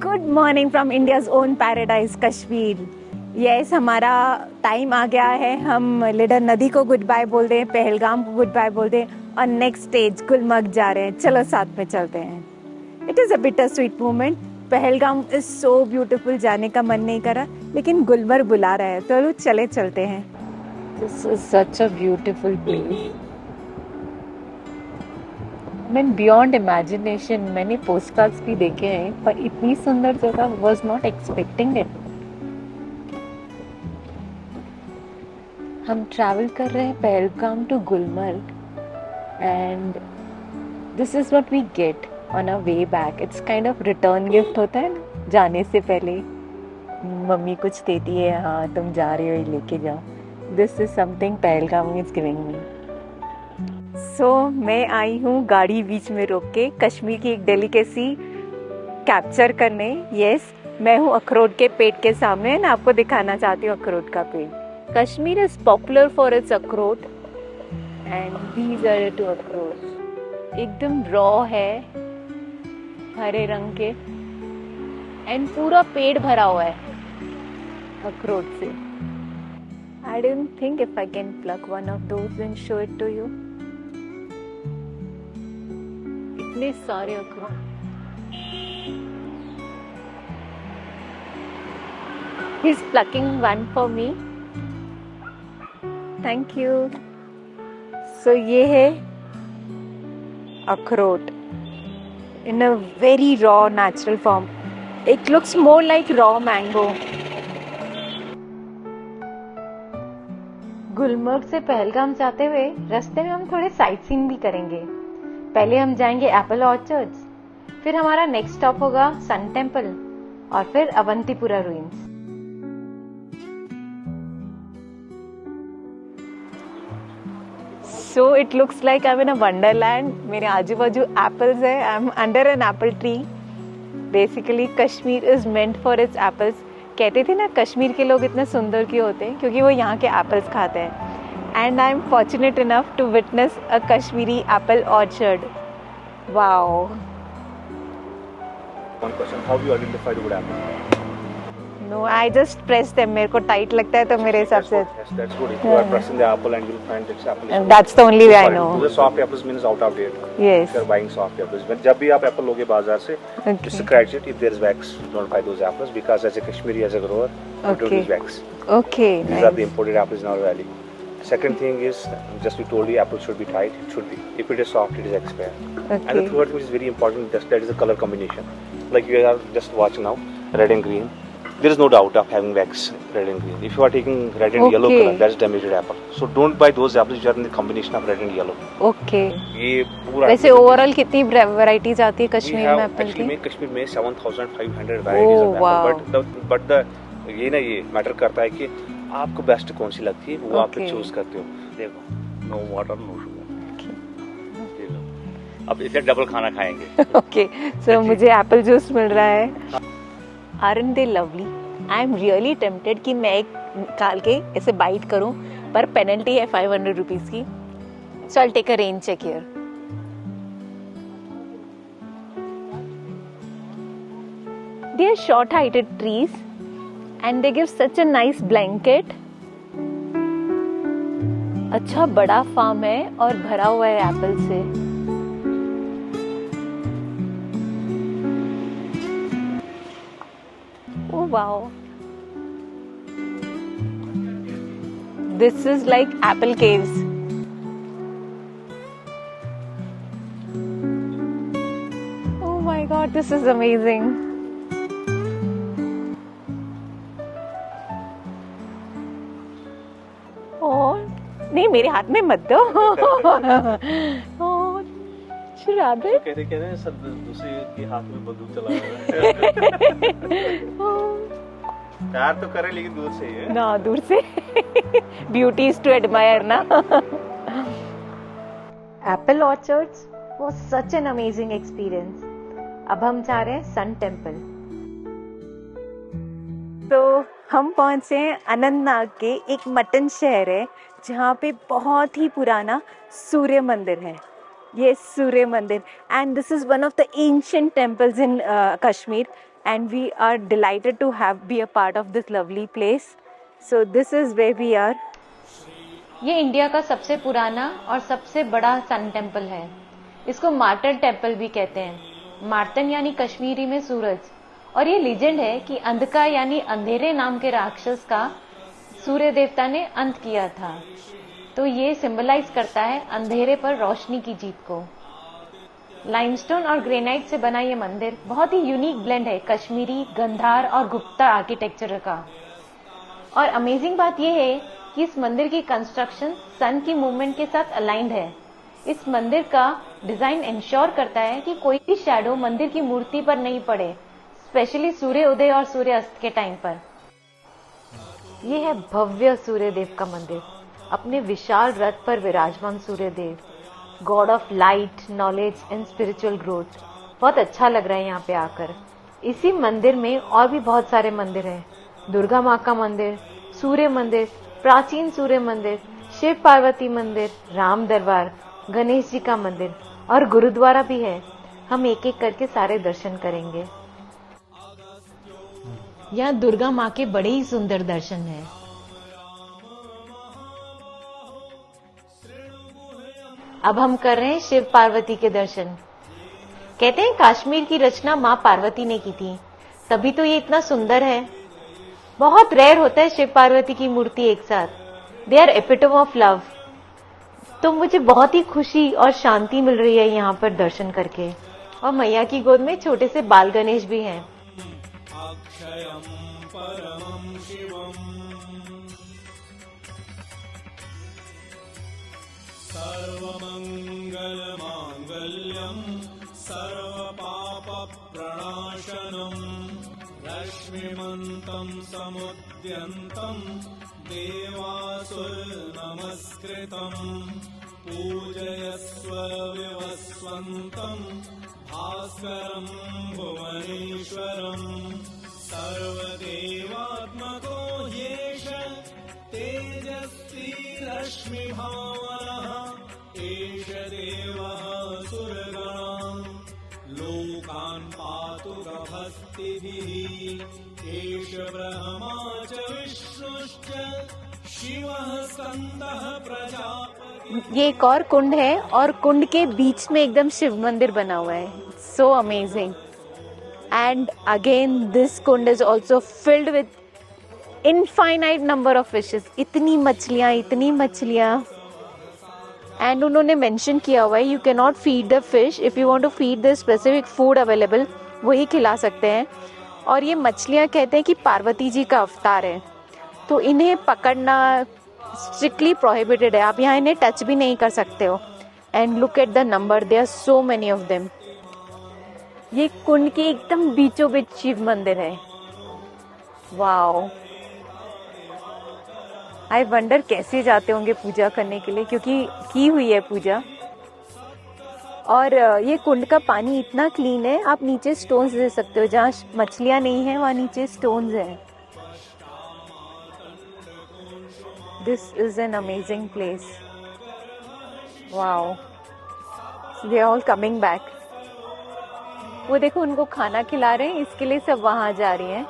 Good morning from India's own paradise Kashmir. Yes, हमारा time आ गया है। हम लिडर नदी को गुड बाय बोल दें, पहलगाम को गुड बाय बोल दें और नेक्स्ट स्टेज गुलमर्ग जा रहे हैं। चलो साथ में चलते हैं। It is a bitter sweet moment. Pahalgam is so beautiful, जाने का मन नहीं करा, लेकिन गुलमर्ग बुला रहा है, तो चले चलते हैं। This is such a beautiful place. मैंने बियॉन्ड इमेजिनेशन, मैंने पोस्टकार्ड्स भी देखे हैं, पर इतनी सुंदर जगह वाज नॉट एक्सपेक्टिंग इट। हम ट्रैवल कर रहे हैं Pahalgam to Gulmarg and this is what we get on a way back. It's kind of return gift होता है ना, जाने से पहले मम्मी कुछ देती है, हाँ तुम जा रहे हो ये लेके जाओ। This is something Pahalgam is giving me. So मैं आई हूँ गाड़ी बीच में रोक के कश्मीर की एक डेलिकेसी कैप्चर करने। यस, मैं हूँ अखरोट के पेड़ के सामने और आपको दिखाना चाहती हूँ अखरोट का पेड़। Kashmir is popular for its अखरोट एंड दीज आर टू अखरोट। एकदम रॉ है, हरे रंग के, एंड पूरा पेड़ भरा हुआ है अखरोट से। I don't think if I can pluck one of those and show it to you. इतने सारे अखरोट। He's plucking one for me. Thank you. So ये है अखरोट in a very raw natural form. It looks more like raw mango. Gulmarg से पहलगाम जाते हुए रास्ते में हम थोड़े साइट सीइंग भी करेंगे। पहले हम जाएंगे एप्पल ऑर्चर्ड्स, फिर हमारा नेक्स्ट स्टॉप होगा सन टेम्पल और फिर Avantipura ruins. So it looks like I am in a wonderland. मेरे आजू बाजू एप्पल्स है। I am under an apple tree. Basically Kashmir is meant for its apples. कहते थे ना कश्मीर के लोग इतने सुंदर क्यों होते हैं, क्योंकि वो यहाँ के एप्पल्स खाते हैं। And I'm fortunate enough to witness a Kashmiri apple orchard. Wow. One question: how do you identify the good apple? No, I just press them. मेरे को tight लगता है तो मेरे हिसाब से. Yes, that's good. If you are pressing the apple and you'll find this apple. And that's the only way I know. The soft apples means out of date. Yes. If you are buying soft apples, when जब भी आप apple लोगे बाजार से, just scratch it. If there is wax, don't buy those apples because as a Kashmiri, as a grower, we don't use wax. Okay. These are the imported apples in our valley. Second thing is, just we told you, apple should be tight. It should be. If it is soft, it is expired. Okay. And the third thing is very important. That is the color combination. Like you are just watching now, red and green. There is no doubt of having wax, red and green. If you are taking red and yellow color, that is damaged apple. So don't buy those apples which are in the combination of red and yellow. Okay. ये पूरा. वैसे overall कितनी varieties आती है कश्मीर में Apple की? कश्मीर में 7,500 varieties of apple. But the ये ना ये मैटर करता है कि आपको बेस्ट कौन सी लगती है, वो आप चूज करते हो। देखो, नो वाटर नो शुगर। अब इसे डबल खाना खाएंगे। ओके, सो मुझे एप्पल जूस मिल रहा है। Aren't they lovely? I am really tempted कि मैं एक निकाल के ऐसे बाइट करूं, पर पेनल्टी है 500 रुपीज की। So I'll take a rain check here. They are short-heighted trees. And they give such a nice blanket. अच्छा बड़ा फार्म है और भरा हुआ है एप्पल से। Oh wow. This is like apple caves. Oh my god, this is amazing. नहीं, मेरे हाथ में मत दो। कहते हैं सब दूसरे के हाथ में बंदूक चला रहा है। प्यार तो करे लेकिन दूर से है ना, दूर से। ब्यूटी इज टू एडमायर ना। Apple orchards was such an amazing experience. अब हम जा रहे हैं सन टेम्पल। तो हम पहुंचे हैं अनंतनाग के एक मटन शहर है, जहाँ पे बहुत ही पुराना सूर्य मंदिर है। ये सूर्य मंदिर, and this is one of the ancient temples in Kashmir. and we are delighted to be a part of this lovely place. So this is where we are. ये इंडिया का सबसे पुराना और सबसे बड़ा सन टेम्पल है। इसको मार्टन टेम्पल भी कहते हैं। मार्तन यानी कश्मीरी में सूरज, और ये लीजेंड है कि अंधकार यानी अंधेरे नाम के राक्षस का सूर्य देवता ने अंत किया था। तो ये सिंबलाइज करता है अंधेरे पर रोशनी की जीत को। लाइमस्टोन और ग्रेनाइट से बना ये मंदिर बहुत ही यूनिक ब्लेंड है कश्मीरी, गंधार और गुप्ता आर्किटेक्चर का। और अमेजिंग बात यह है कि इस मंदिर की कंस्ट्रक्शन सन की मूवमेंट के साथ अलाइंड है। इस मंदिर का डिजाइन इंश्योर करता है कि कोई भी शैडो मंदिर की मूर्ति पर नहीं पड़े, स्पेशली सूर्य उदय और सूर्य अस्त के टाइम पर। यह है भव्य सूर्यदेव का मंदिर। अपने विशाल रथ पर विराजमान Suryadev, God of light, knowledge and spiritual growth. बहुत अच्छा लग रहा है यहाँ पे आकर। इसी मंदिर में और भी बहुत सारे मंदिर हैं। दुर्गा माँ का मंदिर, सूर्य मंदिर, प्राचीन सूर्य मंदिर, शिव पार्वती मंदिर, राम दरबार, गणेश जी का मंदिर और गुरुद्वारा भी है। हम एक एक करके सारे दर्शन करेंगे। यहाँ दुर्गा माँ के बड़े ही सुंदर दर्शन हैं। अब हम कर रहे हैं शिव पार्वती के दर्शन। कहते हैं कश्मीर की रचना माँ पार्वती ने की थी, तभी तो ये इतना सुंदर है। बहुत रेयर होता है शिव पार्वती की मूर्ति एक साथ। They are epitome of love. तो मुझे बहुत ही खुशी और शांति मिल रही है यहाँ पर दर्शन करके। और मैया की गोद में छोटे से बाल गणेश भी हैं। सर्वमंगल मांगल्यम सर्वपाप प्रणाशनम रश्मिमन्तं समुद्यन्तं देवासुर नमस्कृतं पूजयस्व विवस्वन्तं भास्करं भुवनेश्वरं सर्वदेवात्मको ह्येष तेजस्वी रश्मिभावनः एष देवः सुरगणः लोकान् पातु गभस्तिभिः एष ब्रह्मा च विष्णुश्च शिवः स्कन्दः प्रजापतिः। ये एक और कुंड है और कुंड के बीच में एकदम शिव मंदिर बना हुआ है। So amazing. And again this kund is also filled with infinite number of fishes. इतनी मछलियां। एंड उन्होंने मेंशन किया हुआ है you can not feed the fish, if you want to feed the specific food available वही खिला सकते हैं। और ये मछलियां कहते हैं कि पार्वती जी का अवतार है, तो इन्हें पकड़ना स्ट्रिक्टली प्रोहिबिटेड है। आप यहाँ इन्हें टच भी नहीं कर सकते हो। And look at the number, there are so many of them. ये कुंड के एकदम बीचों बीच शिव मंदिर है। वाओ, आई वंडर कैसे जाते होंगे पूजा करने के लिए, क्योंकि की हुई है पूजा। और ये कुंड का पानी इतना क्लीन है, आप नीचे स्टोन्स दे सकते हो। जहाँ मछलियां नहीं है वहाँ नीचे स्टोन्स हैं। This is an amazing place. Wow, they are all coming back. वो देखो उनको खाना खिला रहे हैं, इसके लिए सब वहां जा रही हैं।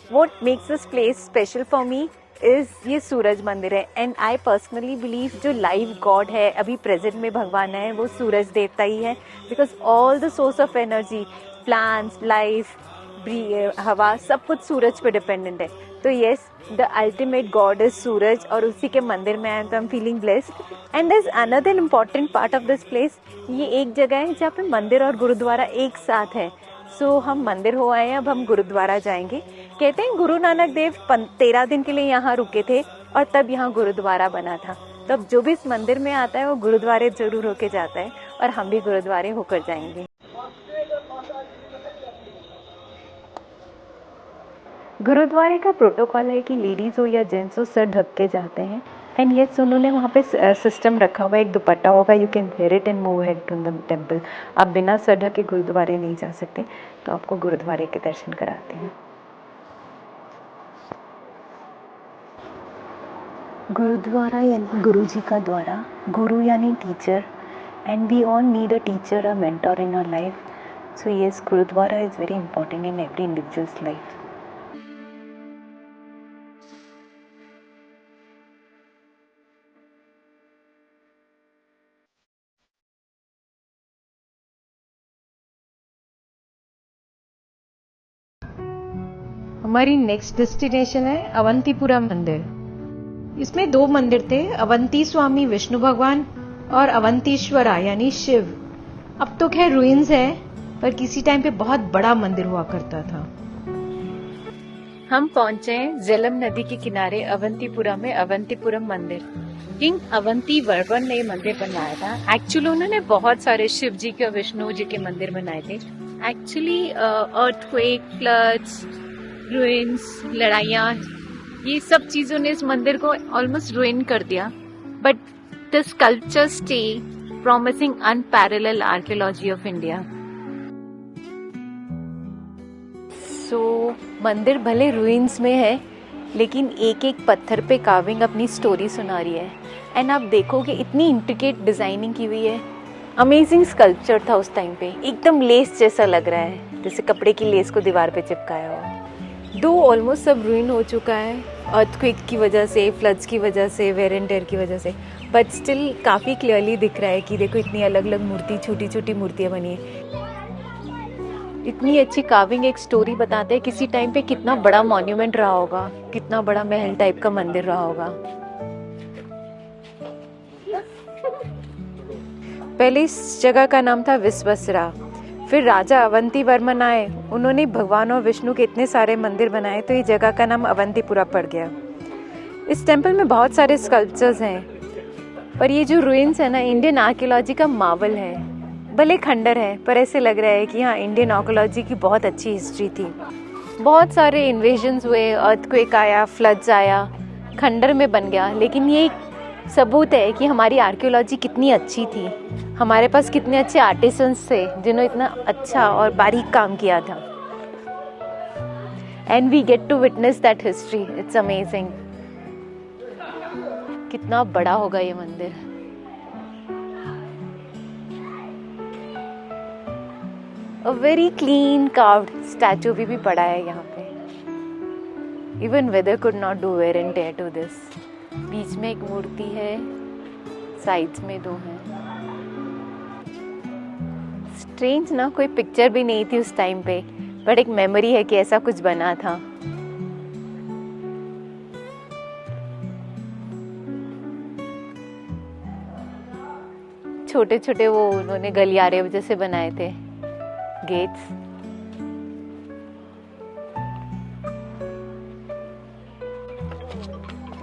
What makes this place special for me is ये सूरज मंदिर है। एंड आई पर्सनली बिलीव जो लाइव गॉड है, अभी प्रेजेंट में भगवान है, वो सूरज देवता ही है। Because all the source of energy, plants, life, हवा, सब कुछ सूरज पे डिपेंडेंट है। तो yes, the ultimate God is Suraj, और उसी के मंदिर में आए तो I am feeling blessed. And there is another important part of this place. ये एक जगह है जहाँ पे मंदिर और गुरुद्वारा एक साथ है। सो हम मंदिर हो आए हैं, अब हम गुरुद्वारा जाएंगे। कहते हैं गुरु नानक देव 13 दिन के लिए यहाँ रुके थे और तब यहाँ गुरुद्वारा बना था। तब जो भी इस मंदिर में आता है वो गुरुद्वारे जरूर होके जाता है, और हम भी गुरुद्वारे होकर जाएंगे। गुरुद्वारे का प्रोटोकॉल है कि लेडीज हो या जेंट्स हो सर ढक के जाते हैं। एंड यस, उन्होंने वहाँ पे सिस्टम रखा हुआ है, एक दुपट्टा होगा, you can wear it and move head to the temple. आप बिना सर ढके गुरुद्वारे नहीं जा सकते, तो आपको गुरुद्वारे के दर्शन कराते हैं। गुरुद्वारा यानी गुरु जी का द्वारा। गुरु यानी teacher, And we all need a teacher, a mentor in our life. So yes, Gurudwara is very important in every individual's life. हमारी नेक्स्ट डेस्टिनेशन है अवंतीपुरा मंदिर। इसमें 2 मंदिर थे, अवंती स्वामी विष्णु भगवान और अवंतीश्वरा यानी शिव। अब तो खैर रुइंस है, पर किसी टाइम पे बहुत बड़ा मंदिर हुआ करता था। हम पहुंचे हैं झेलम नदी के किनारे अवंतीपुरा में अवंतीपुरम मंदिर। किंग अवंती वर्मन ने ये मंदिर बनवाया था। एक्चुअली उन्होंने बहुत सारे शिव जी के और विष्णु जी के मंदिर बनाए थे। एक्चुअली अर्थक्वेक, फ्लड्स, रुइंस, लड़ाइयाँ, ये सब चीजों ने इस मंदिर को ऑलमोस्ट रुइन कर दिया, but the sculpture stay promising unparallel archaeology of India. So मंदिर भले रुइंस में है, लेकिन एक एक पत्थर पे कार्विंग अपनी स्टोरी सुना रही है। एंड आप देखोगे इतनी इंट्रिकेट डिजाइनिंग की हुई है। अमेजिंग स्कल्पचर था उस टाइम पे, एकदम लेस जैसा लग रहा है, जैसे कपड़े की लेस को दीवार पे चिपकाया हो। दो ऑलमोस्ट सब रुइन हो चुका है अर्थक्वेक की वजह से, फ्लड्स की वजह से, वेयर एंड टेयर की वजह से, बट स्टिल काफ़ी क्लियरली दिख रहा है कि देखो इतनी अलग अलग मूर्ति, छोटी छोटी मूर्तियाँ बनी है। इतनी अच्छी कार्विंग एक स्टोरी बताते हैं किसी टाइम पे कितना बड़ा मॉन्यूमेंट रहा होगा, कितना बड़ा महल टाइप का मंदिर रहा होगा। पहले इस जगह का नाम था विश्वसरा। फिर राजा अवंती वर्मन आए, उन्होंने भगवान और विष्णु के इतने सारे मंदिर बनाए, तो ये जगह का नाम अवंतीपुरा पड़ गया। इस टेम्पल में बहुत सारे स्कल्पचर्स हैं, पर ये जो रुइंस है ना, इंडियन आर्कियोलॉजी का मार्वल है। भले खंडर है, पर ऐसे लग रहा है कि हाँ, इंडियन आर्कियोलॉजी की बहुत अच्छी हिस्ट्री थी। बहुत सारे इन्वेजन्स हुए, अर्थक्वेक आया, फ्लड्स आया, खंडर में बन गया, लेकिन ये सबूत है कि हमारी आर्कियोलॉजी कितनी अच्छी थी। हमारे पास कितने अच्छे आर्टिसंस थे जिन्होंने इतना अच्छा और बारीक काम किया था। And we get to witness that history, it's amazing. कितना बड़ा होगा ये मंदिर। A very clean carved statue भी पड़ा है यहाँ पे। Even weather could not do wear and tear to this. बीच में एक मूर्ति है, साइड्स में 2 हैं। स्ट्रेंज ना, कोई पिक्चर भी नहीं थी उस टाइम पे, बट एक मेमोरी है कि ऐसा कुछ बना था। छोटे छोटे वो उन्होंने गलियारे जैसे बनाए थे, गेट्स।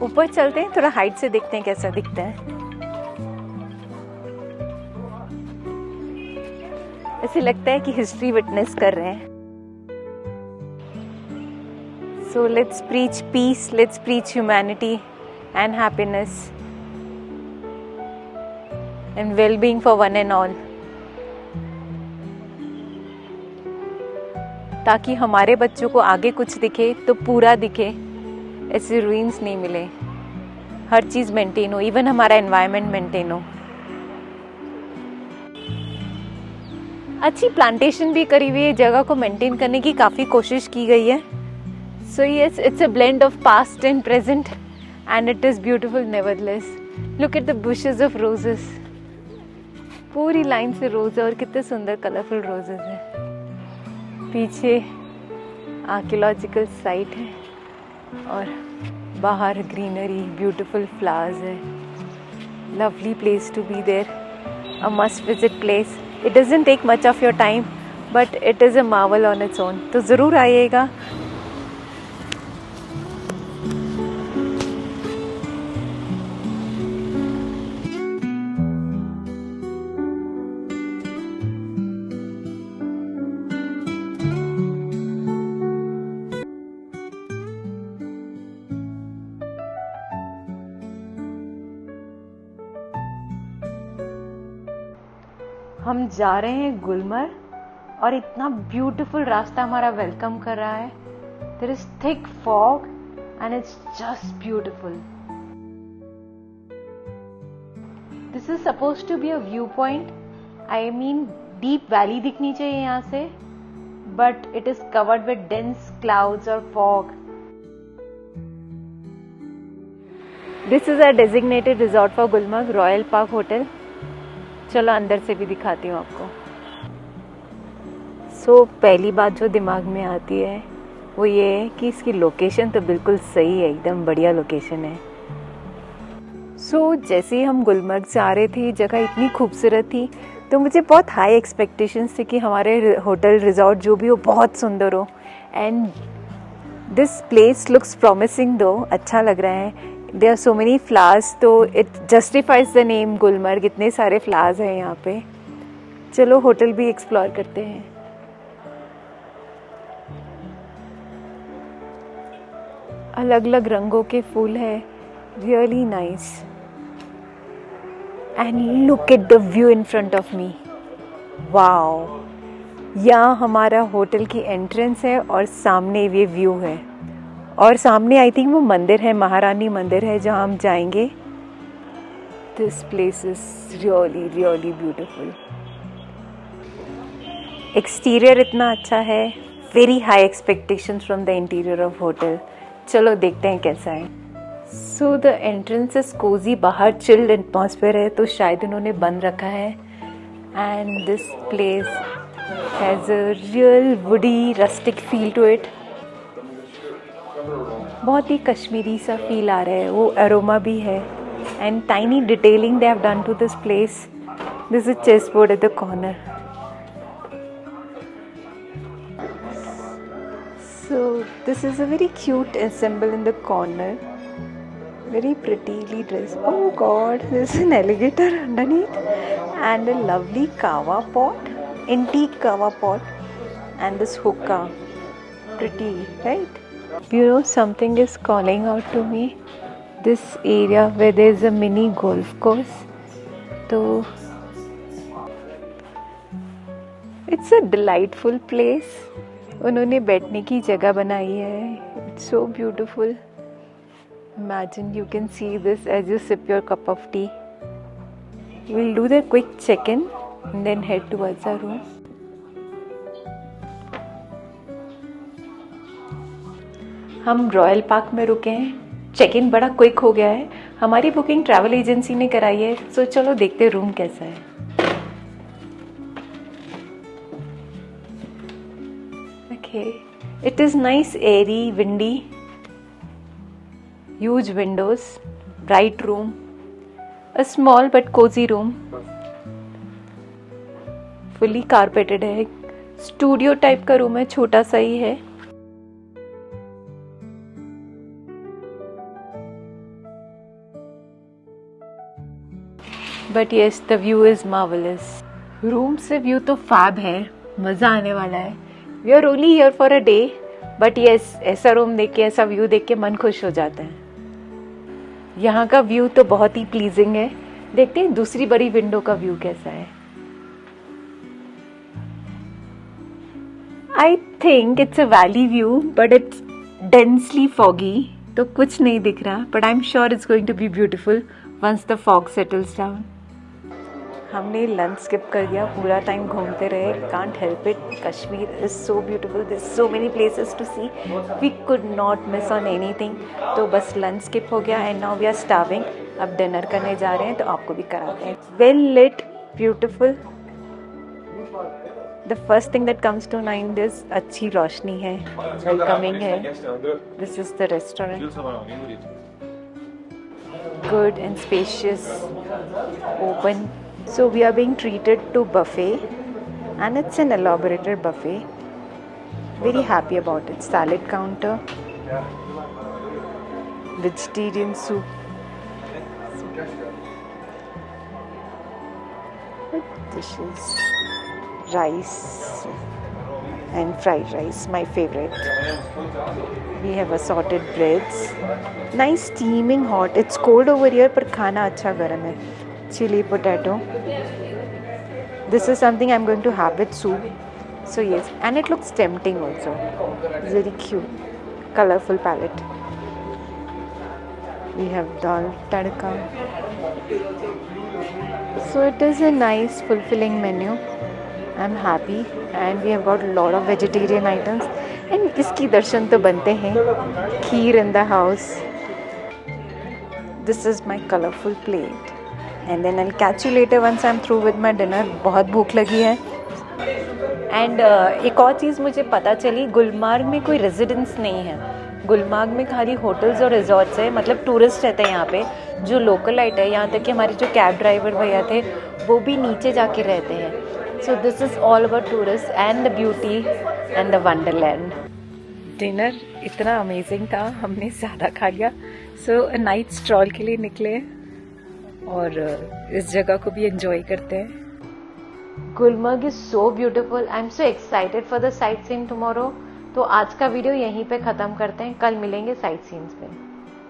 ऊपर चलते हैं, थोड़ा हाइट से देखते हैं कैसा दिखता है। ऐसे लगता है कि हिस्ट्री विटनेस कर रहे हैं। So let's preach peace, let's preach humanity and happiness and well being for one and all, ताकि हमारे बच्चों को आगे कुछ दिखे तो पूरा दिखे, ऐसे रुइंस नहीं मिले, हर चीज मेंटेन हो, इवन हमारा एनवायरनमेंट मेंटेन हो। अच्छी प्लांटेशन भी करी हुई है, जगह को मेंटेन करने की काफी कोशिश की गई है। So yes, it's a blend of past and present and it is beautiful nevertheless. Look at the bushes of roses, पूरी लाइन से रोज है और कितने सुंदर कलरफुल रोजेस है। पीछे आर्कियोलॉजिकल साइट है और बाहर ग्रीनरी, ब्यूटीफुल फ्लावर्स है। Lovely place to be there, a must visit place. It doesn't take much of your time, but it is a marvel on its own. तो ज़रूर आइएगा। हम जा रहे हैं गुलमर्ग और इतना ब्यूटीफुल रास्ता हमारा वेलकम कर रहा है। There is thick fog and it's just beautiful. The this is suppose to be a view point. I mean deep valley दिखनी चाहिए यहाँ से, but it is covered with dense clouds और fog. This is a designated resort for Gulmarg, Royal Park Hotel. चलो अंदर से भी दिखाती हूँ आपको. सो पहली बात जो दिमाग में आती है वो ये है कि इसकी लोकेशन तो बिल्कुल सही है, एकदम बढ़िया लोकेशन है. सो जैसे ही हम गुलमर्ग से आ रहे थे, जगह इतनी खूबसूरत थी, तो मुझे बहुत हाई एक्सपेक्टेशंस थे कि हमारे होटल रिजॉर्ट जो भी हो बहुत सुंदर हो. And this place looks promising though, अच्छा लग रहा है. There are so many flowers, तो it justifies the name Gulmarg. इतने सारे फ्लावर्स हैं यहाँ पे. चलो होटल भी एक्सप्लोर करते हैं. अलग अलग रंगों के फूल है, really nice. And look at the view in front of me. Wow, यहाँ हमारा होटल की एंट्रेंस है और सामने ये व्यू है. और सामने आई थिंक वो मंदिर है, महारानी मंदिर है जहाँ हम जाएंगे. This place is really really beautiful. Exterior इतना अच्छा है. Very high expectations from the interior of hotel. चलो देखते हैं कैसा है. So the entrance is cosy. बाहर चिल्ड एटमॉस्फेयर है, तो शायद इन्होंने बंद रखा है. And this place has a real woody rustic feel to it. बहुत ही कश्मीरी सा फील आ रहा है. वो अरोमा भी है. And tiny detailing they have done to this place. This is chess board at the corner. So this is a very cute symbol in the corner, very prettily dressed. Oh god, there's an alligator underneath and a lovely kava pot, antique kava pot, and this hookah, pretty, right? You know, something is calling out to me. This area where there's a mini golf course, so it's a delightful place. उन्होंने बैठने की जगह बनाई है. It's so beautiful. Imagine you can see this as you sip your cup of tea. Will do the quick check in and then head towards our room. हम royal park में रुके हैं. चेक इन बड़ा quick हो गया है. हमारी booking travel agency ने कराई है. सो चलो देखते रूम कैसा है. It is nice, airy, windy, huge windows, bright room, a small but cozy room, fully carpeted है. स्टूडियो टाइप का रूम है, छोटा सा ही है. But yes, the view is marvelous. Room से व्यू तो फैब है, मजा आने वाला है. We are only here for a day, but yes, ऐसा रूम देख के, ऐसा व्यू देख के मन खुश हो जाता है. यहाँ का व्यू तो बहुत ही प्लीजिंग है. देखते हैं दूसरी बड़ी विंडो का व्यू कैसा है. I think it's a valley view, but it's densely foggy, तो कुछ नहीं दिख रहा. But I'm sure it's going to be beautiful once the fog settles down. हमने लंच स्किप कर दिया. पूरा टाइम घूमते रहे. Can't help it. Kashmir is so beautiful. There so many places to see. We could not miss on anything. तो बस lunch skip हो गया. And now we are starving. अब डिनर करने जा रहे हैं, तो आपको भी कराते हैं. Well lit, beautiful. The first thing that comes to mind is अच्छी रोशनी है, वेलकमिंग है. This is the restaurant. Good and spacious, open. So we are being treated to buffet, and it's an elaborated buffet. Very happy about it. Salad counter, vegetarian soup. Dishes, rice and fried rice, my favorite. We have assorted breads. Nice steaming hot. It's cold over here, पर खाना अच्छा गर्म है. Chili potato. This is something I'm going to have with soup. So yes, and it looks tempting also. Very cute, colorful palette. We have dal tadka. So it is a nice, fulfilling menu. I'm happy, and we have got a lot of vegetarian items. And इसकी दर्शन तो बनते हैं. Kheer in the house. This is my colorful plate. And then I'll catch you later once I'm through with my dinner. बहुत भूख लगी है. And एक और चीज़ मुझे पता चली, गुलमार्ग में कोई रेजिडेंस नहीं है. गुलमार्ग में खाली होटल्स और रिजॉर्ट्स है, मतलब टूरिस्ट रहते हैं यहाँ पे जो लोकलाइट है. यहाँ तक कि हमारे जो कैब ड्राइवर भैया थे वो भी नीचे जाके रहते हैं. So this is all about tourist and the beauty and the Wonderland. Dinner इतना अमेजिंग था, हमने ज़्यादा खा लिया. सो नाइट स्ट्रॉल के लिए निकले और इस जगह को भी एंजॉय करते हैं. Gulmarg is so beautiful. I am so excited for the sight seeing tomorrow. तो आज का वीडियो यहीं पे ख़त्म करते हैं, कल मिलेंगे साइट सीइंग्स पे.